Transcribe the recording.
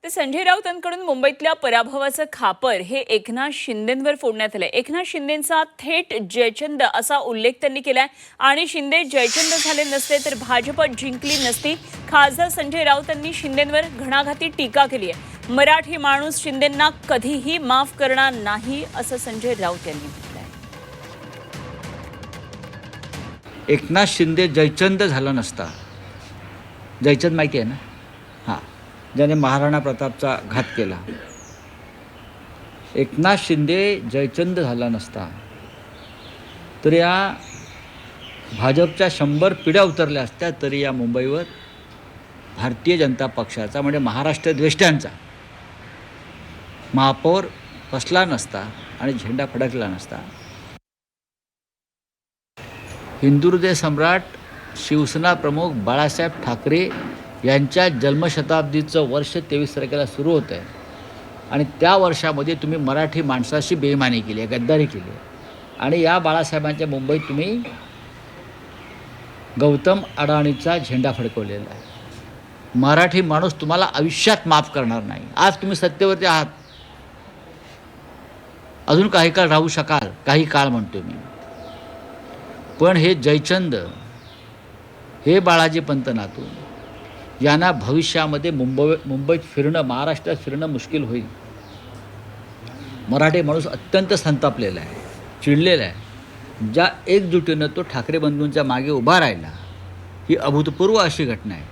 तर संजय राऊतांकडून मुंबईतल्या पराभवाचं खापर हे एकनाथ शिंदेंवर फोडण्यात आलंय। एकनाथ शिंदेंचा थेट जयचंद असा उल्लेख त्यांनी केलाय आणि शिंदे जयचंद झाले नसते तर भाजप जिंकली नसती। खासदार संजय राऊतांनी शिंदेंवर घणाघाती टीका केली आहे। मराठी माणूस शिंदेंना कधीही माफ करणार नाही असं संजय राऊत यांनी म्हटलंय। एकनाथ शिंदे जयचंद झाला नसता, जयचंद माहिती आहे ना, हां, ज्याने महाराणा प्रतापचा घात केला, एकनाथ शिंदे जयचंद झाला नसता तर या भाजपच्या 100 पिढ्या उतरल्या असत्या तरी या मुंबईवर भारतीय जनता पक्षाचा म्हणजे महाराष्ट्र द्वेष्ट्यांचा महापौर बसला नसता आणि झेंडा फडकला नसता। हिंदुहृदय सम्राट शिवसेना प्रमुख बाळासाहेब ठाकरे यांच्या जन्मशताब्दीचं वर्ष 23 तारखेला सुरू होतं आहे आणि त्या वर्षामध्ये तुम्ही मराठी माणसाशी बेईमानी केली आहे, गद्दारी केली आहे आणि या बाळासाहेबांच्या मुंबईत तुम्ही गौतम अडाणीचा झेंडा फडकवलेला आहे। मराठी माणूस तुम्हाला आयुष्यात माफ करणार नाही। आज तुम्ही सत्तेवरती आहात, अजून काही काळ राहू शकाल, काही काळ म्हणतो मी, पण हे जयचंद, हे बाळाजी पंत नातू यांना भविष्यामध्ये मुंबईत फिरणं, महाराष्ट्रात फिरणं मुश्किल होईल। मराठी माणूस अत्यंत संतापलेला आहे, चिडलेला आहे। ज्या एकजुटीनं तो ठाकरे बंधूंच्या मागे उभा राहिला, ही अभूतपूर्व अशी घटना आहे।